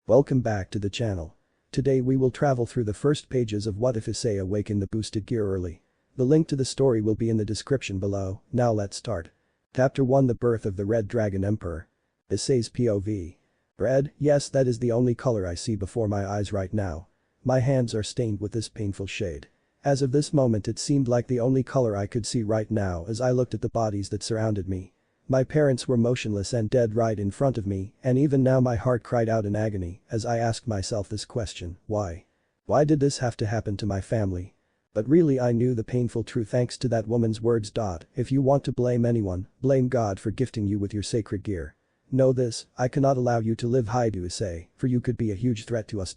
Welcome back to the channel. Today we will travel through the first pages of What If Issei Awakened the boosted gear early. The link to the story will be in the description below. Now let's start. Chapter 1 The Birth of the Red Dragon Emperor. Issei's POV. Red, yes, that is the only color I see before my eyes right now. My hands are stained with this painful shade. As of this moment it seemed like the only color I could see right now as I looked at the bodies that surrounded me. My parents were motionless and dead right in front of me, and even now my heart cried out in agony as I asked myself this question: why? Why did this have to happen to my family? But really I knew the painful truth thanks to that woman's words. If you want to blame anyone, blame God for gifting you with your sacred gear. Know this, I cannot allow you to live high to Issei, for you could be a huge threat to us.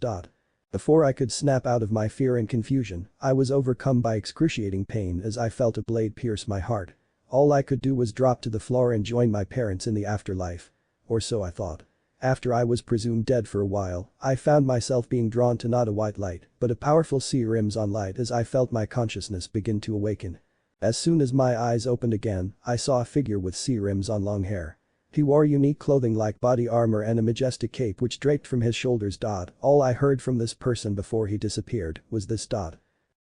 Before I could snap out of my fear and confusion, I was overcome by excruciating pain as I felt a blade pierce my heart. All I could do was drop to the floor and join my parents in the afterlife. Or so I thought. After I was presumed dead for a while, I found myself being drawn to not a white light, but a powerful sea rims on light as I felt my consciousness begin to awaken. As soon as my eyes opened again, I saw a figure with sea rims on long hair. He wore unique clothing like body armor and a majestic cape which draped from his shoulders. All I heard from this person before he disappeared was this.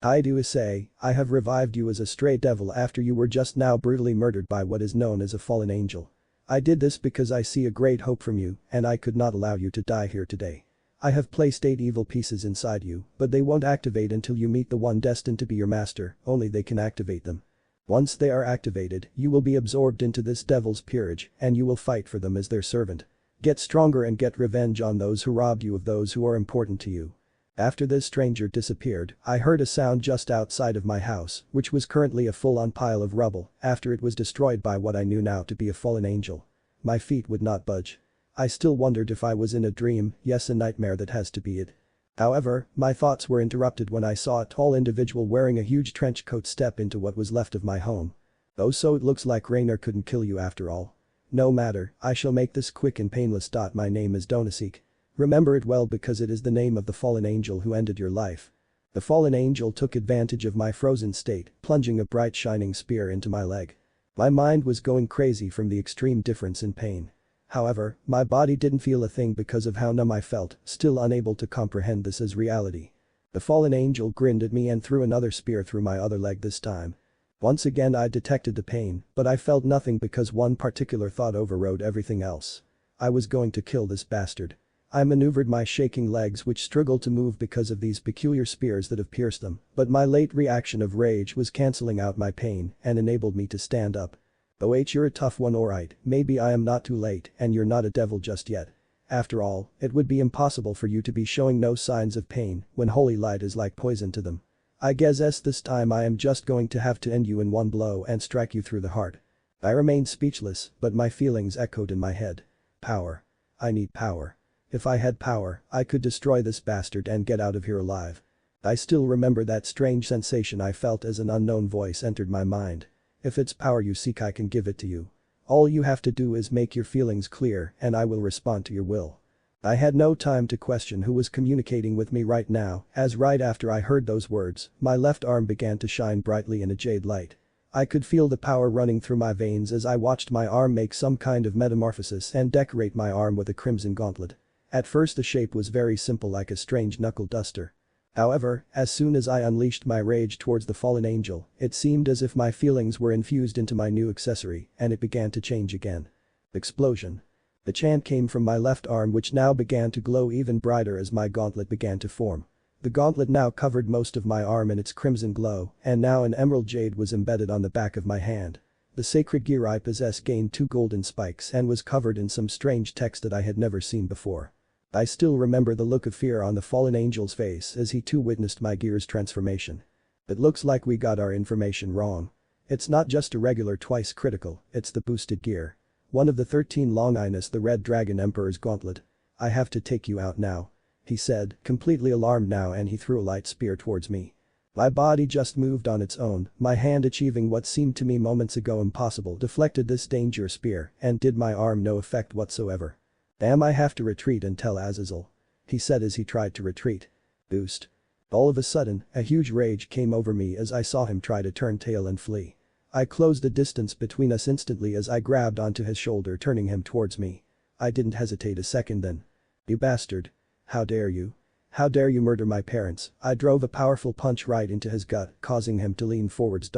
I do Issei, I have revived you as a stray devil after you were just now brutally murdered by what is known as a fallen angel. I did this because I see a great hope from you and I could not allow you to die here today. I have placed 8 evil pieces inside you, but they won't activate until you meet the one destined to be your master, only they can activate them. Once they are activated, you will be absorbed into this devil's peerage and you will fight for them as their servant. Get stronger and get revenge on those who robbed you of those who are important to you. After this stranger disappeared, I heard a sound just outside of my house, which was currently a full-on pile of rubble after it was destroyed by what I knew now to be a fallen angel. My feet would not budge. I still wondered if I was in a dream, yes, a nightmare that has to be it. However, my thoughts were interrupted when I saw a tall individual wearing a huge trench coat step into what was left of my home. Oh, so it looks like Rainer couldn't kill you after all. No matter, I shall make this quick and painless. My name is Donasik. Remember it well because it is the name of the fallen angel who ended your life. The fallen angel took advantage of my frozen state, plunging a bright shining spear into my leg. My mind was going crazy from the extreme difference in pain. However, my body didn't feel a thing because of how numb I felt, still unable to comprehend this as reality. The fallen angel grinned at me and threw another spear through my other leg this time. Once again I detected the pain, but I felt nothing because one particular thought overrode everything else. I was going to kill this bastard. I maneuvered my shaking legs which struggled to move because of these peculiar spears that have pierced them, but my late reaction of rage was cancelling out my pain and enabled me to stand up. Oh, you're a tough one, alright, maybe I am not too late and you're not a devil just yet. After all, it would be impossible for you to be showing no signs of pain when holy light is like poison to them. I guess this time I am just going to have to end you in one blow and strike you through the heart. I remained speechless, but my feelings echoed in my head. Power. I need power. If I had power, I could destroy this bastard and get out of here alive. I still remember that strange sensation I felt as an unknown voice entered my mind. If it's power you seek, I can give it to you. All you have to do is make your feelings clear and I will respond to your will. I had no time to question who was communicating with me right now, as right after I heard those words, my left arm began to shine brightly in a jade light. I could feel the power running through my veins as I watched my arm make some kind of metamorphosis and decorate my arm with a crimson gauntlet. At first the shape was very simple, like a strange knuckle duster. However, as soon as I unleashed my rage towards the fallen angel, it seemed as if my feelings were infused into my new accessory and it began to change again. Explosion. The chant came from my left arm which now began to glow even brighter as my gauntlet began to form. The gauntlet now covered most of my arm in its crimson glow and now an emerald jade was embedded on the back of my hand. The sacred gear I possess gained 2 golden spikes and was covered in some strange text that I had never seen before. I still remember the look of fear on the fallen angel's face as he too witnessed my gear's transformation. It looks like we got our information wrong. It's not just a regular twice critical, it's the boosted gear. One of the 13 Longinus the Red Dragon Emperor's gauntlet. I have to take you out now. He said, completely alarmed now, and he threw a light spear towards me. My body just moved on its own, my hand achieving what seemed to me moments ago impossible, deflected this dangerous spear and did my arm no effect whatsoever. Damn, I have to retreat and tell Azazel. He said as he tried to retreat. Boost. All of a sudden, a huge rage came over me as I saw him try to turn tail and flee. I closed the distance between us instantly as I grabbed onto his shoulder, turning him towards me. I didn't hesitate a second then. You bastard. How dare you? How dare you murder my parents? I drove a powerful punch right into his gut, causing him to lean forwards.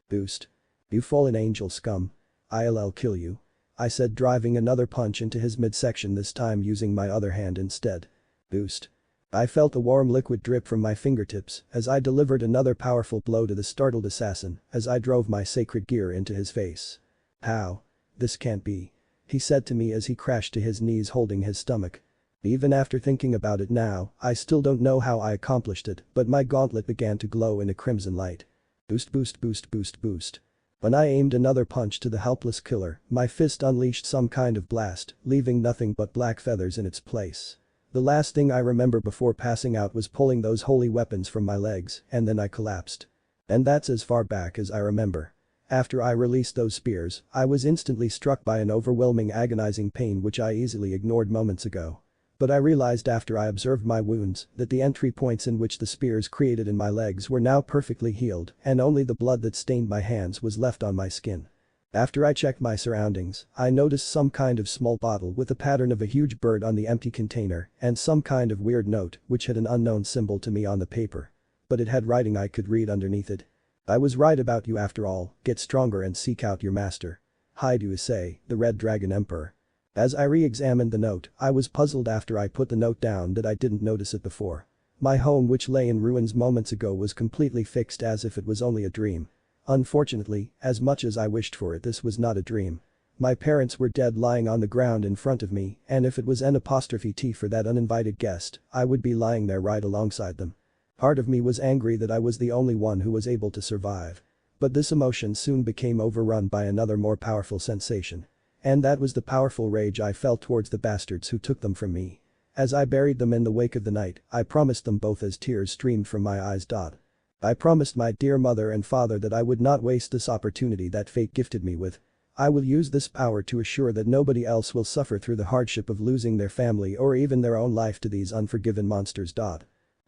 Boost. You fallen angel scum. I'll kill you. I said, driving another punch into his midsection, this time using my other hand instead. Boost. I felt a warm liquid drip from my fingertips as I delivered another powerful blow to the startled assassin as I drove my sacred gear into his face. How? This can't be. He said to me as he crashed to his knees holding his stomach. Even after thinking about it now, I still don't know how I accomplished it, but my gauntlet began to glow in a crimson light. Boost, boost, boost, boost, boost. When I aimed another punch to the helpless killer, my fist unleashed some kind of blast, leaving nothing but black feathers in its place. The last thing I remember before passing out was pulling those holy weapons from my legs, and then I collapsed. And that's as far back as I remember. After I released those spears, I was instantly struck by an overwhelming agonizing pain which I easily ignored moments ago. But I realized after I observed my wounds that the entry points in which the spears created in my legs were now perfectly healed and only the blood that stained my hands was left on my skin. After I checked my surroundings, I noticed some kind of small bottle with a pattern of a huge bird on the empty container and some kind of weird note which had an unknown symbol to me on the paper. But it had writing I could read underneath it. I was right about you after all, get stronger and seek out your master. Hi to Issei, the Red Dragon Emperor. As I re-examined the note, I was puzzled after I put the note down that I didn't notice it before. My home which lay in ruins moments ago was completely fixed as if it was only a dream. Unfortunately, as much as I wished for it, this was not a dream. My parents were dead lying on the ground in front of me, and if it was N''T for that uninvited guest, I would be lying there right alongside them. Part of me was angry that I was the only one who was able to survive. But this emotion soon became overrun by another more powerful sensation. And that was the powerful rage I felt towards the bastards who took them from me. As I buried them in the wake of the night, I promised them both as tears streamed from my eyes. I promised my dear mother and father that I would not waste this opportunity that fate gifted me with. I will use this power to assure that nobody else will suffer through the hardship of losing their family or even their own life to these unforgiven monsters.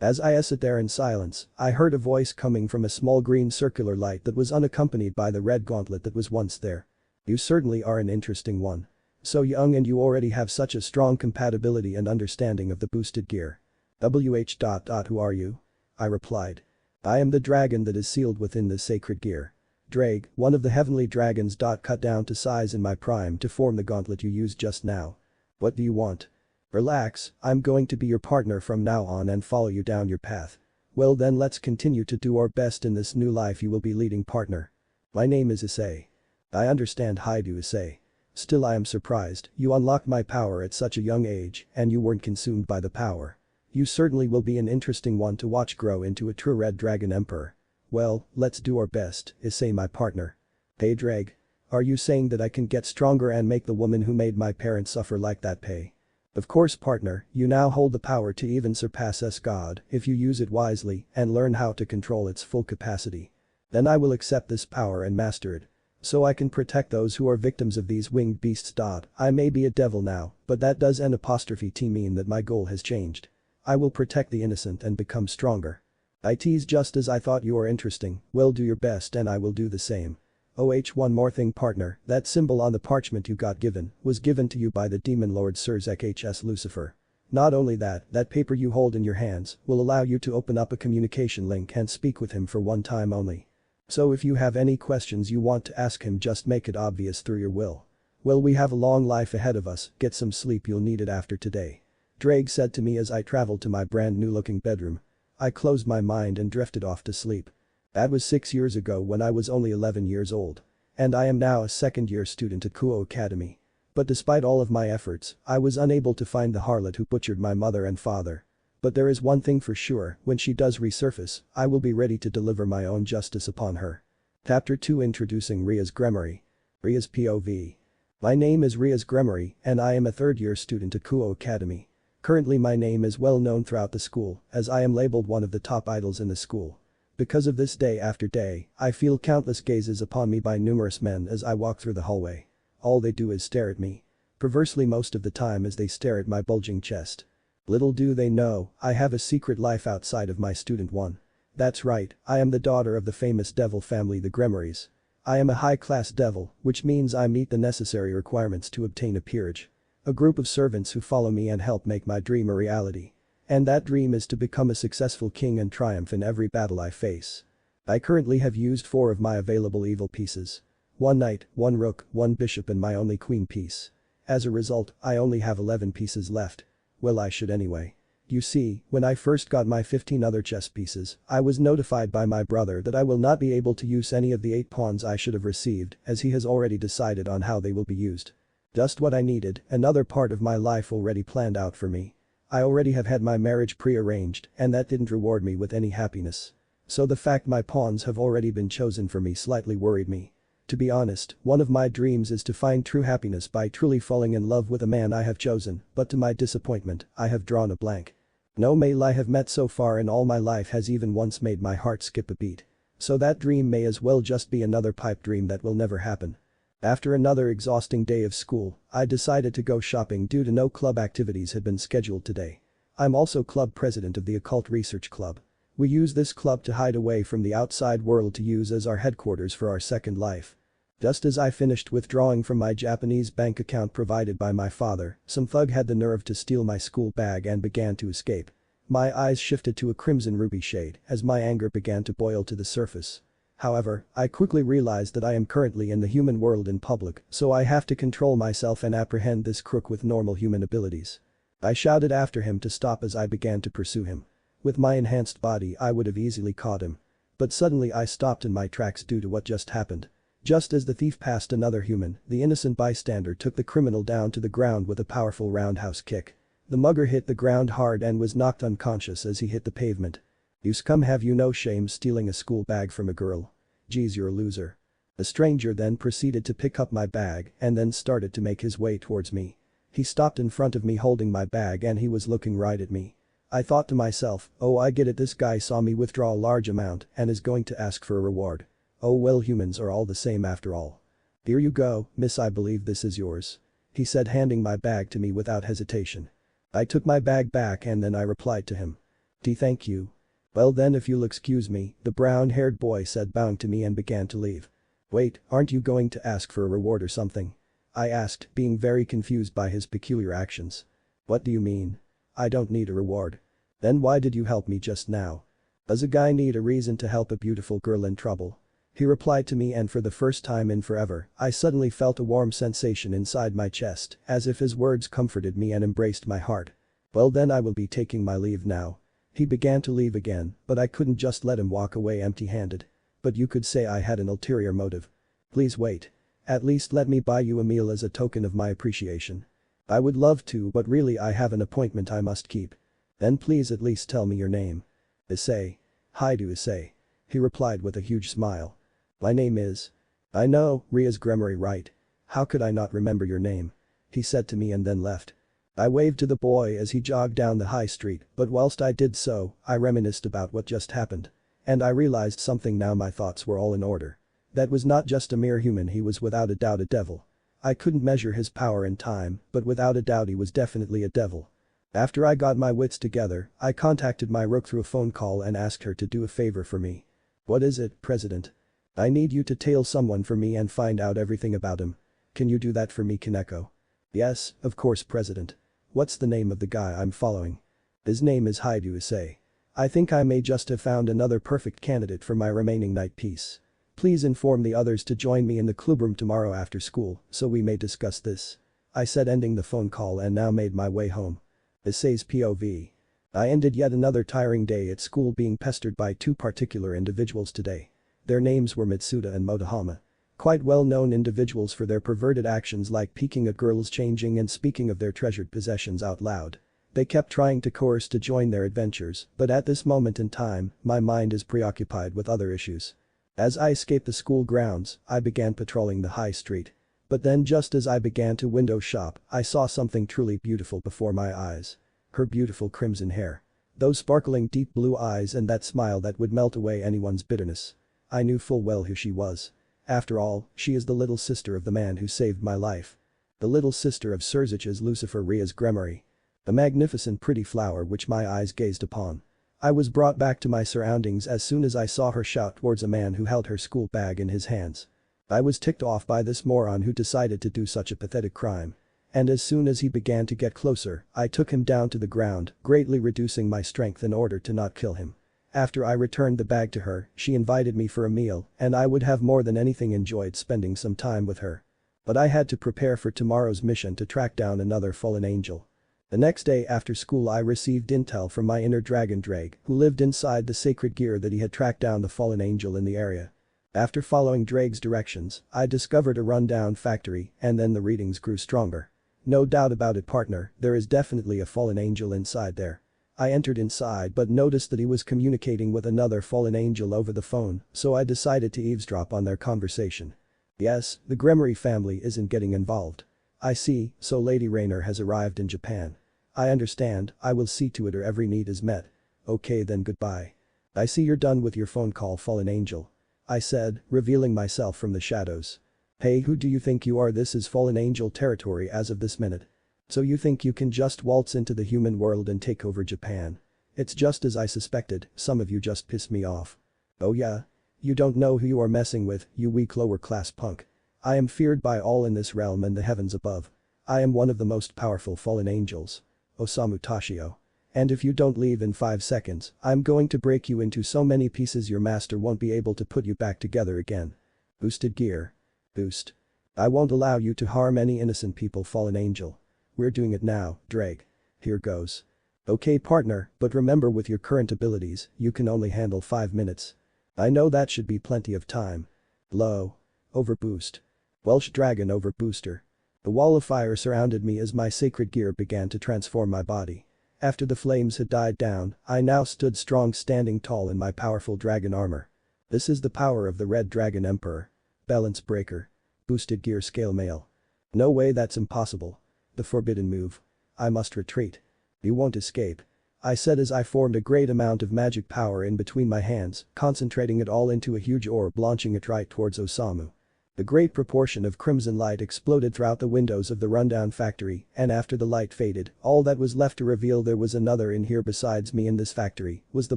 As I sat there in silence, I heard a voice coming from a small green circular light that was unaccompanied by the red gauntlet that was once there. You certainly are an interesting one. So young and you already have such a strong compatibility and understanding of the boosted gear. Who are you? I replied. I am the dragon that is sealed within this sacred gear. Drake, one of the heavenly dragons. Cut down to size in my prime to form the gauntlet you used just now. What do you want? Relax, I'm going to be your partner from now on and follow you down your path. Well then let's continue to do our best in this new life you will be leading, partner. My name is Issei. I understand. Hi to Issei. Still I am surprised, you unlocked my power at such a young age and you weren't consumed by the power. You certainly will be an interesting one to watch grow into a true Red Dragon Emperor. Well, let's do our best, Issei my partner. Hey Drag. Are you saying that I can get stronger and make the woman who made my parents suffer like that pay? Of course partner, you now hold the power to even surpass us God if you use it wisely and learn how to control its full capacity. Then I will accept this power and master it. So I can protect those who are victims of these winged beasts. I may be a devil now, but that does N''T mean that my goal has changed. I will protect the innocent and become stronger. It's just as I thought. You are interesting, well do your best and I will do the same. One more thing partner, that symbol on the parchment you got given was given to you by the demon lord Sir Zekh Lucifer. Not only that paper you hold in your hands will allow you to open up a communication link and speak with him for one time only. So if you have any questions you want to ask him, just make it obvious through your will. Well, we have a long life ahead of us, get some sleep, you'll need it after today. Drake said to me as I traveled to my brand new looking bedroom. I closed my mind and drifted off to sleep. That was 6 years ago when I was only 11 years old. And I am now a second-year student at Kuo Academy. But despite all of my efforts, I was unable to find the harlot who butchered my mother and father. But there is one thing for sure, when she does resurface, I will be ready to deliver my own justice upon her. Chapter 2 Introducing Ria's Gremory. Ria's POV. My name is Ria's Gremory and I am a third-year student at Kuo Academy. Currently my name is well known throughout the school as I am labeled one of the top idols in the school. Because of this, day after day, I feel countless gazes upon me by numerous men as I walk through the hallway. All they do is stare at me. Perversely most of the time as they stare at my bulging chest. Little do they know, I have a secret life outside of my student one. That's right, I am the daughter of the famous devil family, the Gremorys. I am a high-class devil, which means I meet the necessary requirements to obtain a peerage. A group of servants who follow me and help make my dream a reality. And that dream is to become a successful king and triumph in every battle I face. I currently have used 4 of my available evil pieces. 1 knight, 1 rook, 1 bishop and my only queen piece. As a result, I only have 11 pieces left. Well, I should anyway. You see, when I first got my 15 other chess pieces, I was notified by my brother that I will not be able to use any of the 8 pawns I should have received, as he has already decided on how they will be used. Just what I needed, another part of my life already planned out for me. I already have had my marriage pre-arranged, and that didn't reward me with any happiness. So the fact my pawns have already been chosen for me slightly worried me. To be honest, one of my dreams is to find true happiness by truly falling in love with a man I have chosen, but to my disappointment, I have drawn a blank. No male I have met so far in all my life has even once made my heart skip a beat. So that dream may as well just be another pipe dream that will never happen. After another exhausting day of school, I decided to go shopping due to no club activities had been scheduled today. I'm also club president of the Occult Research Club. We use this club to hide away from the outside world to use as our headquarters for our second life. Just as I finished withdrawing from my Japanese bank account provided by my father, some thug had the nerve to steal my school bag and began to escape. My eyes shifted to a crimson ruby shade as my anger began to boil to the surface. However, I quickly realized that I am currently in the human world in public, so I have to control myself and apprehend this crook with normal human abilities. I shouted after him to stop as I began to pursue him. With my enhanced body I would have easily caught him. But suddenly I stopped in my tracks due to what just happened. Just as the thief passed another human, the innocent bystander took the criminal down to the ground with a powerful roundhouse kick. The mugger hit the ground hard and was knocked unconscious as he hit the pavement. "You scum, have you no shame stealing a school bag from a girl? Geez, you're a loser." The stranger then proceeded to pick up my bag and then started to make his way towards me. He stopped in front of me holding my bag and he was looking right at me. I thought to myself, oh, I get it, this guy saw me withdraw a large amount and is going to ask for a reward. Oh well, humans are all the same after all. "Here you go, miss, I believe this is yours," he said, handing my bag to me without hesitation. I took my bag back and then I replied to him. Thank you." "Well then, if you'll excuse me," the brown-haired boy said, bowing to me and began to leave. "Wait, aren't you going to ask for a reward or something?" I asked, being very confused by his peculiar actions. "What do you mean? I don't need a reward." "Then why did you help me just now? Does a guy need a reason to help a beautiful girl in trouble?" He replied to me, and for the first time in forever, I suddenly felt a warm sensation inside my chest, as if his words comforted me and embraced my heart. "Well then, I will be taking my leave now." He began to leave again, but I couldn't just let him walk away empty-handed. But you could say I had an ulterior motive. "Please wait. At least let me buy you a meal as a token of my appreciation." "I would love to, but really I have an appointment I must keep." "Then please at least tell me your name." "Issei. Hi to Issei," he replied with a huge smile. "My name is..." "I know, Ria's Gremory, right? How could I not remember your name?" he said to me and then left. I waved to the boy as he jogged down the high street, but whilst I did so, I reminisced about what just happened. And I realized something now. My thoughts were all in order. That was not just a mere human, he was without a doubt a devil. I couldn't measure his power in time, but without a doubt he was definitely a devil. After I got my wits together, I contacted my rook through a phone call and asked her to do a favor for me. "What is it, President?" "I need you to tail someone for me and find out everything about him. Can you do that for me, Kaneko?" "Yes, of course, President. What's the name of the guy I'm following?" "His name is Haidu Issei. I think I may just have found another perfect candidate for my remaining night piece. Please inform the others to join me in the clubroom tomorrow after school, so we may discuss this," I said, ending the phone call, and now made my way home. Issei's POV. I ended yet another tiring day at school being pestered by 2 particular individuals today. Their names were Mitsuda and Motohama. Quite well-known individuals for their perverted actions like peeking at girls changing and speaking of their treasured possessions out loud. They kept trying to coerce to join their adventures, but at this moment in time, my mind is preoccupied with other issues. As I escaped the school grounds, I began patrolling the high street. But then just as I began to window shop, I saw something truly beautiful before my eyes. Her beautiful crimson hair. Those sparkling deep blue eyes and that smile that would melt away anyone's bitterness. I knew full well who she was. After all, she is the little sister of the man who saved my life. The little sister of Surzich's Lucifer, Ria's Gremory. The magnificent pretty flower which my eyes gazed upon. I was brought back to my surroundings as soon as I saw her shout towards a man who held her school bag in his hands. I was ticked off by this moron who decided to do such a pathetic crime. And as soon as he began to get closer, I took him down to the ground, greatly reducing my strength in order to not kill him. After I returned the bag to her, she invited me for a meal, and I would have more than anything enjoyed spending some time with her. But I had to prepare for tomorrow's mission to track down another fallen angel. The next day after school I received intel from my inner dragon Drake, who lived inside the sacred gear that he had tracked down the fallen angel in the area. After following Drake's directions, I discovered a rundown factory, and then the readings grew stronger. No doubt about it, partner, there is definitely a fallen angel inside there. I entered inside but noticed that he was communicating with another fallen angel over the phone, so I decided to eavesdrop on their conversation. Yes, the Gremory family isn't getting involved. I see, so Lady Raynor has arrived in Japan. I understand, I will see to it her every need is met. Okay then, goodbye. I see you're done with your phone call, fallen angel. I said, revealing myself from the shadows. Hey, who do you think you are? This is fallen angel territory as of this minute. So you think you can just waltz into the human world and take over Japan? It's just as I suspected, some of you just piss me off. Oh yeah? You don't know who you are messing with, you weak lower class punk. I am feared by all in this realm and the heavens above. I am one of the most powerful fallen angels. Osamu Tashio. And if you don't leave in 5 seconds, I'm going to break you into so many pieces your master won't be able to put you back together again. Boosted gear. Boost. I won't allow you to harm any innocent people, fallen angel. We're doing it now, Drake. Here goes. Okay partner, but remember with your current abilities, you can only handle 5 minutes. I know that should be plenty of time. Low. Overboost. Welsh Dragon Overbooster. The wall of fire surrounded me as my sacred gear began to transform my body. After the flames had died down, I now stood strong, standing tall in my powerful dragon armor. This is the power of the Red Dragon Emperor. Balance breaker. Boosted gear scale mail. No way, that's impossible. The forbidden move. I must retreat. You won't escape. I said as I formed a great amount of magic power in between my hands, concentrating it all into a huge orb, launching it right towards Osamu. The great proportion of crimson light exploded throughout the windows of the rundown factory, and after the light faded, all that was left to reveal there was another in here besides me in this factory was the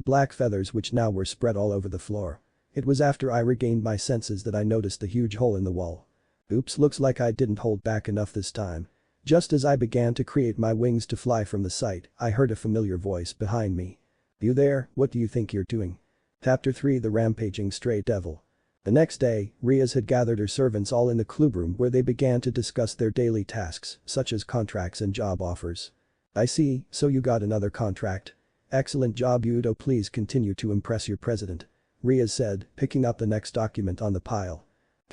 black feathers which now were spread all over the floor. It was after I regained my senses that I noticed the huge hole in the wall. Oops, looks like I didn't hold back enough this time. Just as I began to create my wings to fly from the site, I heard a familiar voice behind me. You there, what do you think you're doing? Chapter 3 The Rampaging Stray Devil. The next day, Riaz had gathered her servants all in the clubroom where they began to discuss their daily tasks, such as contracts and job offers. I see, so you got another contract. Excellent job, Udo, please continue to impress your president. Riaz said, picking up the next document on the pile.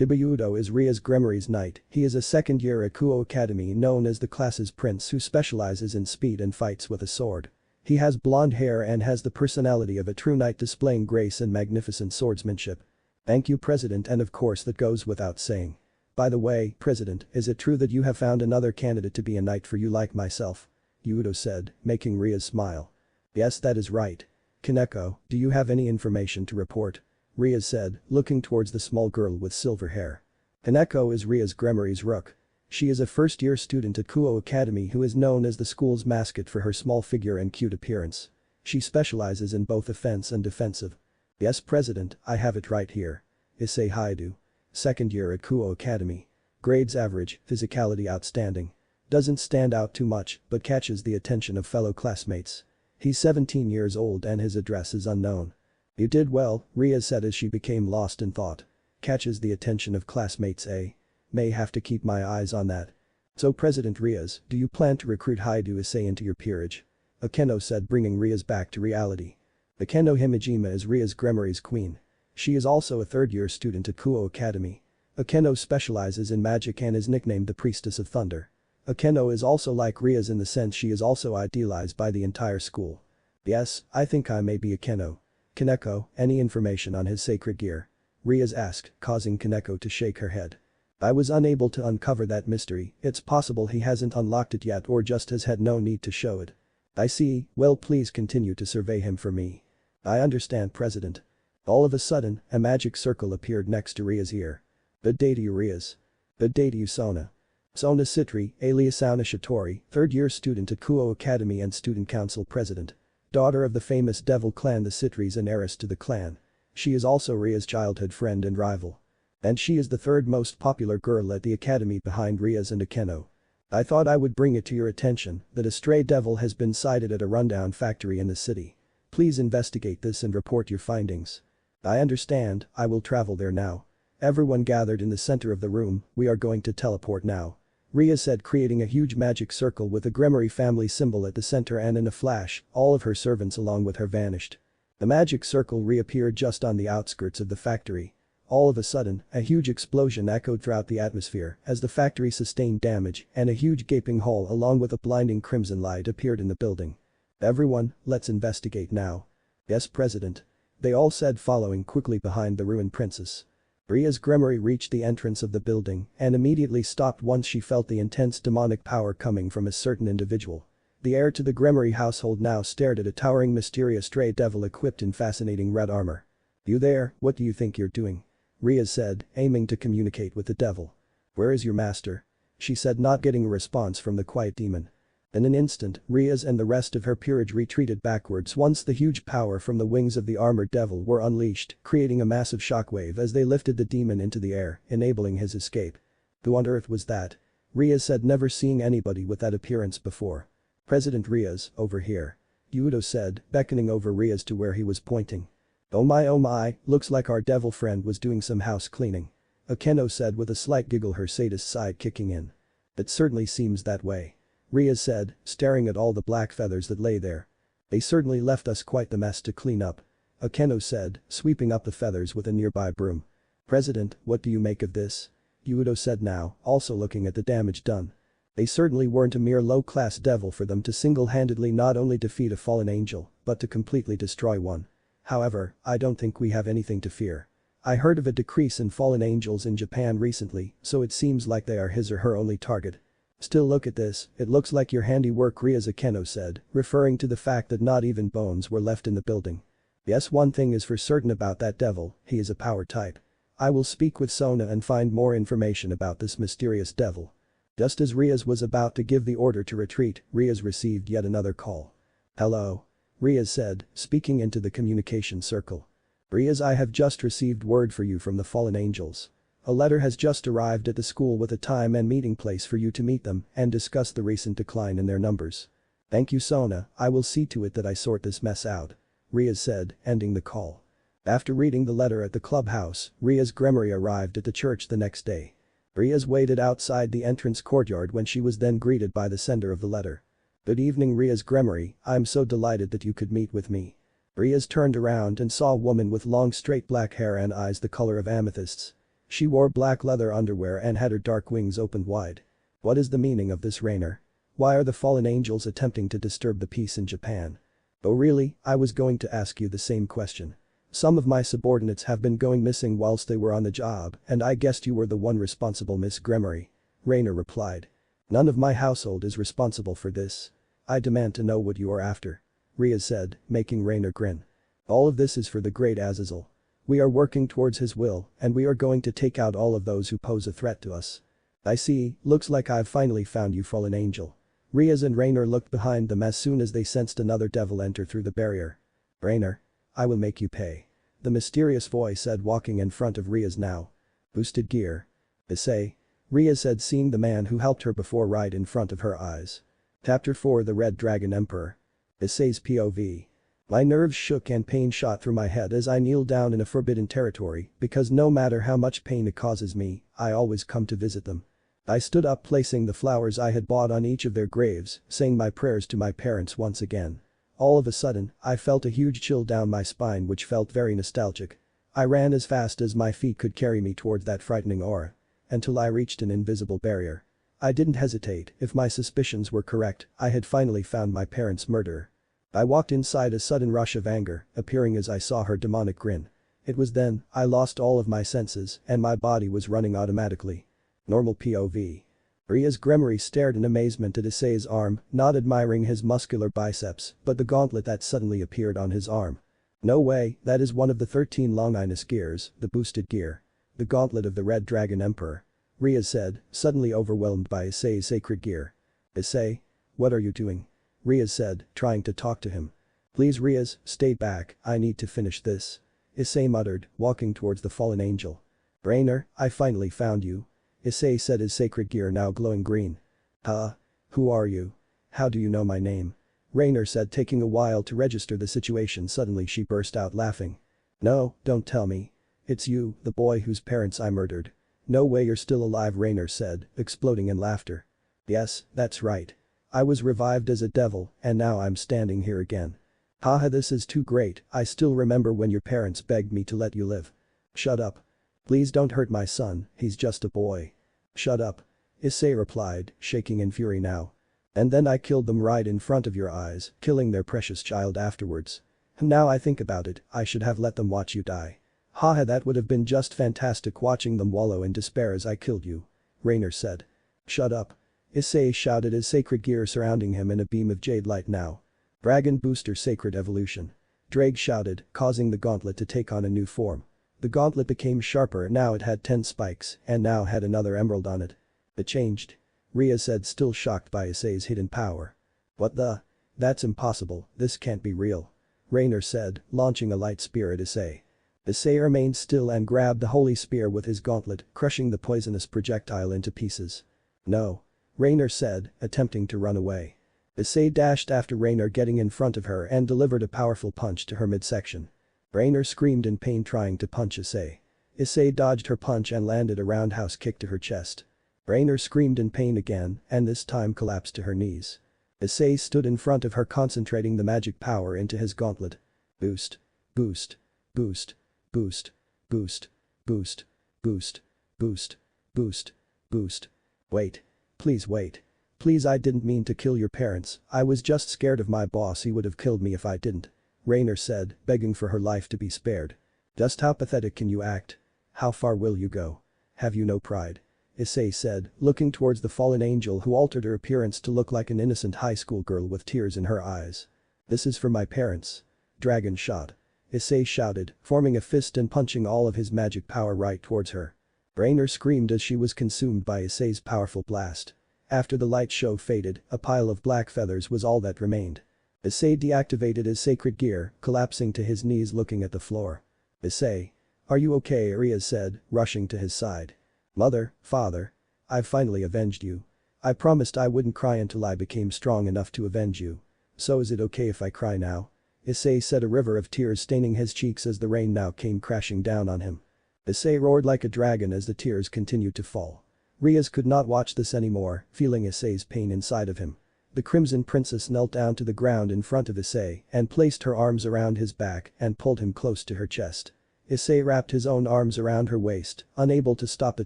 Udo is Riaz Gremory's knight. He is a second year at Kuo Academy, known as the class's prince, who specializes in speed and fights with a sword. He has blonde hair and has the personality of a true knight, displaying grace and magnificent swordsmanship. Thank you, President, and of course that goes without saying. By the way, President, is it true that you have found another candidate to be a knight for you like myself? Udo said, making Riaz smile. Yes, that is right. Kaneko, do you have any information to report? Riaz said, looking towards the small girl with silver hair. Kaneko is Riaz Gremory's rook. She is a first-year student at Kuo Academy who is known as the school's mascot for her small figure and cute appearance. She specializes in both offense and defensive. Yes, President, I have it right here. Issei Haidu. Second year at Kuo Academy. Grades average, physicality outstanding. Doesn't stand out too much, but catches the attention of fellow classmates. He's 17 years old and his address is unknown. You did well, Riaz said as she became lost in thought. Catches the attention of classmates, eh? May have to keep my eyes on that. So President Riaz, do you plan to recruit Haidu Issei into your peerage? Akeno said, bringing Riaz back to reality. Akeno Himejima is Riaz Gremory's queen. She is also a third-year student at Kuo Academy. Akeno specializes in magic and is nicknamed the Priestess of Thunder. Akeno is also like Riaz in the sense she is also idealized by the entire school. Yes, I think I may be Akeno. Kaneko, any information on his sacred gear? Riaz asked, causing Kaneko to shake her head. I was unable to uncover that mystery. It's possible he hasn't unlocked it yet or just has had no need to show it. I see, well, please continue to survey him for me. I understand, President. All of a sudden, a magic circle appeared next to Riaz's ear. Good day to you, Riaz. Good day to you, Sona. Sona Citri, alias Sauna Shitori, third-year student at Kuo Academy and student council president. Daughter of the famous devil clan the Citris and heiress to the clan. She is also Riaz's childhood friend and rival. And she is the third most popular girl at the academy behind Riaz and Akeno. I thought I would bring it to your attention that a stray devil has been sighted at a rundown factory in the city. Please investigate this and report your findings. I understand, I will travel there now. Everyone gathered in the center of the room, we are going to teleport now. Ria said, creating a huge magic circle with a Gremory family symbol at the center, and in a flash, all of her servants along with her vanished. The magic circle reappeared just on the outskirts of the factory. All of a sudden, a huge explosion echoed throughout the atmosphere as the factory sustained damage, and a huge gaping hole along with a blinding crimson light appeared in the building. Everyone, let's investigate now. Yes, President. They all said, following quickly behind the ruined princess. Ria's Gremory reached the entrance of the building and immediately stopped once she felt the intense demonic power coming from a certain individual. The heir to the Gremory household now stared at a towering mysterious stray devil equipped in fascinating red armor. You there, what do you think you're doing? Ria said, aiming to communicate with the devil. Where is your master? She said, not getting a response from the quiet demon. In an instant, Ria's and the rest of her peerage retreated backwards once the huge power from the wings of the armored devil were unleashed, creating a massive shockwave as they lifted the demon into the air, enabling his escape. Who on earth was that? Ria said, never seeing anybody with that appearance before. President Ria's, over here. Yudo said, beckoning over Ria's to where he was pointing. Oh my, looks like our devil friend was doing some house cleaning. Akeno said with a slight giggle, her sadist side kicking in. It certainly seems that way. Ria said, staring at all the black feathers that lay there. They certainly left us quite the mess to clean up. Akeno said, sweeping up the feathers with a nearby broom. President, what do you make of this? Yudo said now, also looking at the damage done. They certainly weren't a mere low-class devil for them to single-handedly not only defeat a fallen angel, but to completely destroy one. However, I don't think we have anything to fear. I heard of a decrease in fallen angels in Japan recently, so it seems like they are his or her only target. Still, look at this, it looks like your handiwork, Ria's Akeno said, referring to the fact that not even bones were left in the building. Yes, one thing is for certain about that devil, he is a power type. I will speak with Sona and find more information about this mysterious devil. Just as Ria's was about to give the order to retreat, Ria's received yet another call. Hello? Ria's said, speaking into the communication circle. Ria's, I have just received word for you from the fallen angels. A letter has just arrived at the school with a time and meeting place for you to meet them and discuss the recent decline in their numbers. Thank you, Sona, I will see to it that I sort this mess out. Ria's said, ending the call. After reading the letter at the clubhouse, Ria's Gremory arrived at the church the next day. Ria's waited outside the entrance courtyard when she was then greeted by the sender of the letter. Good evening, Ria's Gremory, I'm so delighted that you could meet with me. Ria's turned around and saw a woman with long straight black hair and eyes the color of amethysts. She wore black leather underwear and had her dark wings opened wide. What is the meaning of this, Rainer? Why are the fallen angels attempting to disturb the peace in Japan? Oh really, I was going to ask you the same question. Some of my subordinates have been going missing whilst they were on the job, and I guessed you were the one responsible, Miss Gremory. Rainer replied. None of my household is responsible for this. I demand to know what you are after. Ria said, making Rainer grin. All of this is for the great Azazel. We are working towards his will, and we are going to take out all of those who pose a threat to us. I see, looks like I've finally found you, fallen angel. Riaz and Rainer looked behind them as soon as they sensed another devil enter through the barrier. Rainer. I will make you pay. The mysterious voice said, walking in front of Riaz now. Boosted gear. Issei. Ria said, seeing the man who helped her before right in front of her eyes. Chapter 4, The Red Dragon Emperor. Issei's POV. My nerves shook and pain shot through my head as I kneeled down in a forbidden territory because no matter how much pain it causes me, I always come to visit them. I stood up, placing the flowers I had bought on each of their graves, saying my prayers to my parents once again. All of a sudden, I felt a huge chill down my spine which felt very nostalgic. I ran as fast as my feet could carry me towards that frightening aura. Until I reached an invisible barrier. I didn't hesitate, if my suspicions were correct, I had finally found my parents' murderer. I walked inside, a sudden rush of anger appearing as I saw her demonic grin. It was then I lost all of my senses and my body was running automatically. Normal POV. Riaz Gremory stared in amazement at Issei's arm, not admiring his muscular biceps but the gauntlet that suddenly appeared on his arm. No way, that is one of the 13 Longinus gears, the boosted gear. The gauntlet of the Red Dragon Emperor. Riaz said, suddenly overwhelmed by Issei's sacred gear. Issei? What are you doing? Riaz said, trying to talk to him. Please Riaz, stay back, I need to finish this. Issei muttered, walking towards the fallen angel. Rainer, I finally found you. Issei said, his sacred gear now glowing green. Huh? Who are you? How do you know my name? Raynor said, taking a while to register the situation. Suddenly she burst out laughing. No, don't tell me. It's you, the boy whose parents I murdered. No way you're still alive, Raynor said, exploding in laughter. Yes, that's right. I was revived as a devil and now I'm standing here again. Haha, this is too great. I still remember when your parents begged me to let you live. Shut up. Please don't hurt my son, he's just a boy. Shut up. Issei replied, shaking in fury now. And then I killed them right in front of your eyes, killing their precious child afterwards. Now I think about it, I should have let them watch you die. Haha, that would have been just fantastic, watching them wallow in despair as I killed you. Raynor said. Shut up. Issei shouted as sacred gear surrounding him in a beam of jade light now. Dragon Booster Sacred Evolution. Drake shouted, causing the gauntlet to take on a new form. The gauntlet became sharper, now it had 10 spikes and now had another emerald on it. It changed. Ria said, still shocked by Issei's hidden power. What the? That's impossible, this can't be real. Raynor said, launching a light spear at Issei. Issei remained still and grabbed the holy spear with his gauntlet, crushing the poisonous projectile into pieces. No. Raynor said, attempting to run away. Issei dashed after Raynor, getting in front of her and delivered a powerful punch to her midsection. Raynor screamed in pain, trying to punch Issei. Issei dodged her punch and landed a roundhouse kick to her chest. Raynor screamed in pain again and this time collapsed to her knees. Issei stood in front of her, concentrating the magic power into his gauntlet. Boost. Boost. Boost. Boost. Boost. Boost. Boost. Boost. Boost. Boost. Wait. Please wait. Please, I didn't mean to kill your parents, I was just scared of my boss, he would have killed me if I didn't. Raynor said, begging for her life to be spared. Just how pathetic can you act? How far will you go? Have you no pride? Issei said, looking towards the fallen angel who altered her appearance to look like an innocent high school girl with tears in her eyes. This is for my parents. Dragon shot. Issei shouted, forming a fist and punching all of his magic power right towards her. Raynor screamed as she was consumed by Issei's powerful blast. After the light show faded, a pile of black feathers was all that remained. Issei deactivated his sacred gear, collapsing to his knees looking at the floor. Issei. Are you okay? Ria said, rushing to his side. Mother, father. I've finally avenged you. I promised I wouldn't cry until I became strong enough to avenge you. So is it okay if I cry now? Issei said, a river of tears staining his cheeks as the rain now came crashing down on him. Issei roared like a dragon as the tears continued to fall. Rias could not watch this anymore, feeling Issei's pain inside of him. The Crimson Princess knelt down to the ground in front of Issei and placed her arms around his back and pulled him close to her chest. Issei wrapped his own arms around her waist, unable to stop the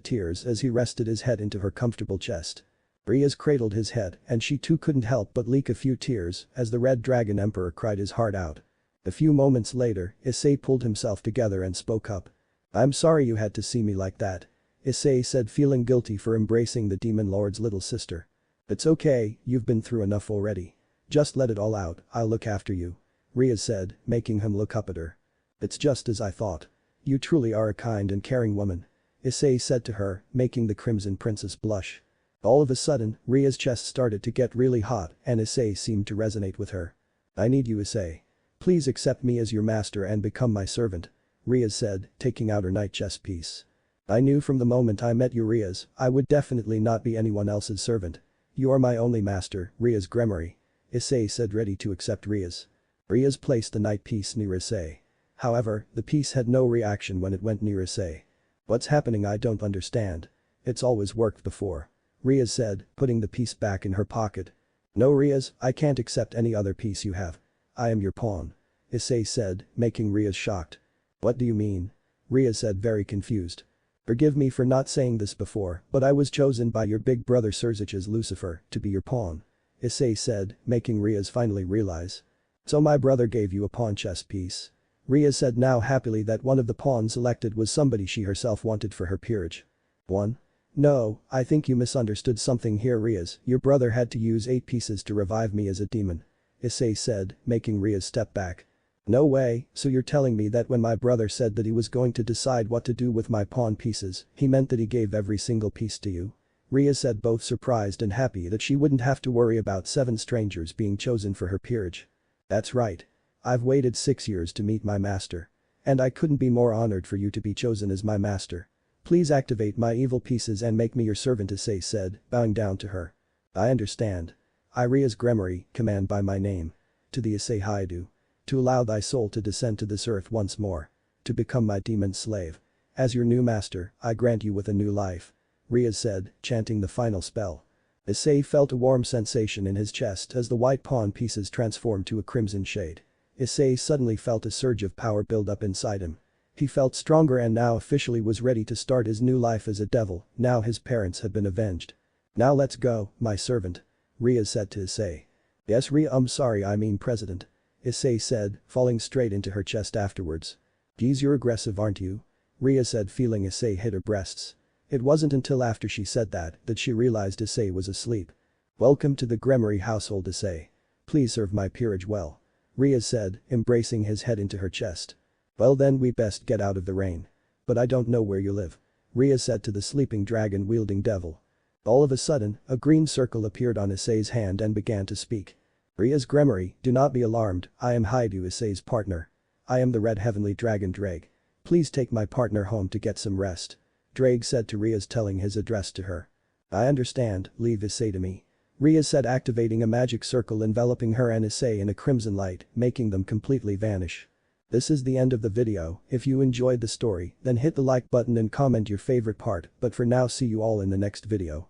tears as he rested his head into her comfortable chest. Rias cradled his head and she too couldn't help but leak a few tears as the Red Dragon Emperor cried his heart out. A few moments later, Issei pulled himself together and spoke up. I'm sorry you had to see me like that. Issei said, feeling guilty for embracing the Demon Lord's little sister. It's okay, you've been through enough already. Just let it all out, I'll look after you. Ria said, making him look up at her. It's just as I thought. You truly are a kind and caring woman. Issei said to her, making the Crimson Princess blush. All of a sudden, Ria's chest started to get really hot and Issei seemed to resonate with her. I need you, Issei. Please accept me as your master and become my servant. Ria said, taking out her night chess piece. I knew from the moment I met you, Rias, I would definitely not be anyone else's servant. You are my only master, Rias Gremory. Issei said, ready to accept Rias. Rias placed the night piece near Issei. However, the piece had no reaction when it went near Issei. What's happening? I don't understand. It's always worked before. Rias said, putting the piece back in her pocket. No, Rias, I can't accept any other piece you have. I am your pawn. Issei said, making Rias shocked. What do you mean? Rias said, very confused. Forgive me for not saying this before, but I was chosen by your big brother Serzich's Lucifer to be your pawn. Issei said, making Rias finally realize. So my brother gave you a pawn chess piece. Rias said, now happily that one of the pawns selected was somebody she herself wanted for her peerage. One? No, I think you misunderstood something here, Rias. Your brother had to use 8 pieces to revive me as a demon. Issei said, making Rias step back. No way, so you're telling me that when my brother said that he was going to decide what to do with my pawn pieces, he meant that he gave every single piece to you? Ria said, both surprised and happy that she wouldn't have to worry about 7 strangers being chosen for her peerage. That's right. I've waited 6 years to meet my master. And I couldn't be more honored for you to be chosen as my master. Please activate my evil pieces and make me your servant, Issei said, bowing down to her. I understand. Iria's Gremory, command by my name. To the Issei Haidu. To allow thy soul to descend to this earth once more. To become my demon slave. As your new master, I grant you with a new life. Ria said, chanting the final spell. Issei felt a warm sensation in his chest as the white pawn pieces transformed to a crimson shade. Issei suddenly felt a surge of power build up inside him. He felt stronger and now officially was ready to start his new life as a devil, now his parents had been avenged. Now let's go, my servant. Ria said to Issei. Yes Ria sorry I mean President. Issei said, falling straight into her chest afterwards. Geez you're aggressive aren't you? Ria said feeling Issei hit her breasts. It wasn't until after she said that she realized Issei was asleep. Welcome to the Gremory household Issei. Please serve my peerage well. Ria said, embracing his head into her chest. Well then we best get out of the rain. But I don't know where you live. Ria said to the sleeping dragon-wielding devil. All of a sudden, a green circle appeared on Issei's hand and began to speak. Ria's Gremory, do not be alarmed, I am Haidu Issei's partner. I am the red heavenly dragon Drake. Please take my partner home to get some rest. Drake said to Ria's telling his address to her. I understand, leave Issei to me. Ria said activating a magic circle enveloping her and Issei in a crimson light, making them completely vanish. This is the end of the video. If you enjoyed the story, then hit the like button and comment your favorite part, but for now see you all in the next video.